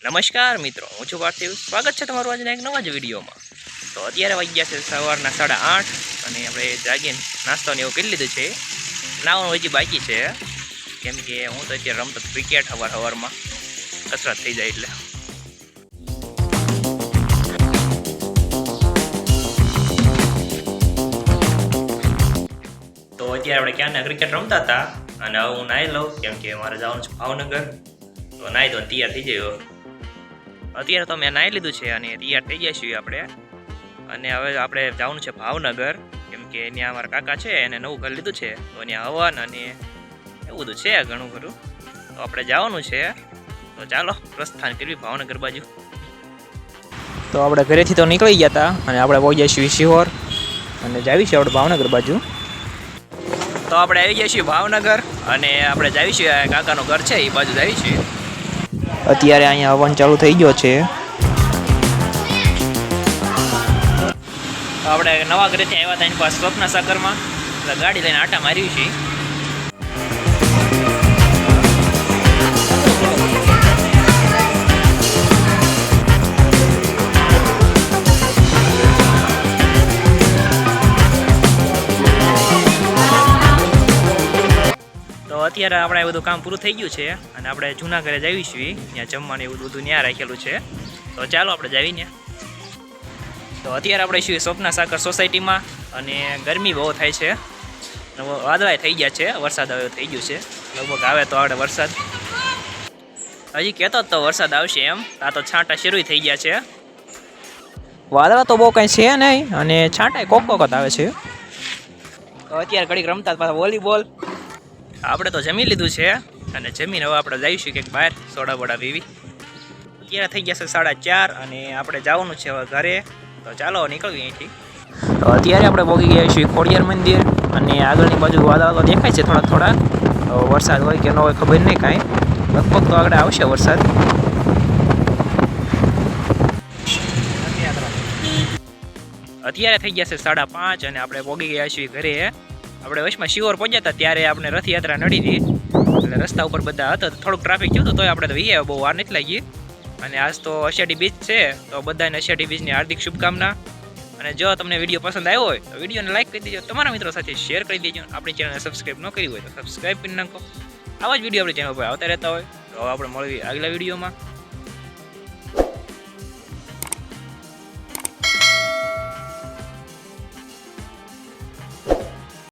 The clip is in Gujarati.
નમસ્કાર મિત્રો, હું છું પાર્થિવ. સ્વાગત છે તમારું આજના એક નવા જ વિડીયોમાં. તો અત્યારે વાગ્યા છે સવારના 8:30 અને આપણે જાગીને નાસ્તો ને એવું કરી લીધું છે. નાવાનું હજી બાકી છે, કેમ કે હું તો અત્યારે રમતો ક્રિકેટ સવારમાં કસરત થઈ જાય એટલે. તો અત્યારે આપણે ક્યાંના ક્રિકેટ રમતા હતા અને હવે હું નાહી લઉં, કેમ કે મારે જવાનું છે ભાવનગર. તો નાહી તો તૈયાર થઈ જાય. અત્યારે તો મેં નાહી લીધું છે અને તૈયાર થઈ ગયા છીએ આપણે. અને હવે આપણે જવાનું છે ભાવનગર, કેમ કે ત્યાં અમારા કાકા છે, એને નવું ઘર લીધું છે. તો ત્યાં હવન અને એવું બધું છે ઘણું ખરું. તો આપણે જવાનું છે. તો ચાલો પ્રસ્થાન કરવી ભાવનગર બાજુ. તો આપણે ઘરેથી તો નીકળી ગયા હતા અને આપણે પહોંચ્યા છીએ શિહોર અને જાવીશું આપણે ભાવનગર બાજુ. તો આપણે આવી ગયા છીએ ભાવનગર અને આપણે જાવીશું કાકાનું ઘર છે એ બાજુ જાવીશું. અત્યારે અહીંયા હવન ચાલુ થઈ ગયો છે. આપણે નવા ઘરેથી આવ્યા હતા એની પાસે સ્વપ્ન સાગરમાં, એટલે ગાડી લઈને આટા માર્યું છે. તો અત્યારે આપણે બધું કામ પૂરું થઈ ગયું છે અને આપણે જૂના ઘરે જઈએ છીએ. ત્યાં જમવાનું એવું બધું ત્યાં રાખેલું છે. તો ચાલો આપણે જઈએ. તો અત્યારે આપણે છીએ સ્વપ્ન સાગર સોસાયટીમાં અને ગરમી બહુ થાય છે. વાદળાય થઈ ગયા છે, વરસાદ હવે થઈ ગયું છે. લગભગ આવે તો આપણે વરસાદ હજી કહેતો જ તો વરસાદ આવશે એમ. આ તો છાંટા શરૂ થઈ ગયા છે. વાદળા તો બહુ કાંઈ છે નહીં અને છાંટાય કોક કોક જ આવે છે. તો અત્યારે ઘડીક રમતા પાછા વોલીબોલ. આપણે તો જમી લીધું છે અને જમીને હવે આપણે જઈશું કંઈક બહાર સોડા બોડા પીવી. અત્યારે થઈ ગયા છે 4:30 અને આપણે જવાનું છે હવે ઘરે. તો ચાલો નીકળીએ અહીંથી. તો અત્યારે આપણે પહોંચી ગયા છીએ ખોડિયાર મંદિર અને આગળની બાજુ વાદળા તો દેખાય છે થોડાક થોડાક. તો વરસાદ હોય કે ન હોય ખબર નહીં કાંઈ. લગભગ તો આગળ આવશે વરસાદ. અત્યારે થઈ ગયા છે 5:30 અને આપણે પહોંચી ગયા છીએ ઘરે. આપણે વચમાં શિહોર પહોંચ્યા હતા ત્યારે આપણે રથયાત્રા નડી હતી, એટલે રસ્તા ઉપર બધા હતા. થોડુંક ટ્રાફિક થયું હતું, તોય આપણે તો વીએ બહુ વાર નથી લાગી. અને આજ તો અષાઢી બીજ છે, તો બધાને અષાઢી બીજની હાર્દિક શુભકામના. અને જો તમને વિડીયો પસંદ આવ્યો હોય તો વિડીયોને લાઈક કરી દેજો, તમારા મિત્રો સાથે શેર કરી દેજો. આપણી ચેનલને સબસ્ક્રાઈબ ન કરી હોય તો સબસ્ક્રાઈબ કરી નાખો. આવા જ વિડીયો આપણી ચેનલ પર આવતા રહેતા હોય. તો આપણે મળીએ આગલા વિડીયોમાં.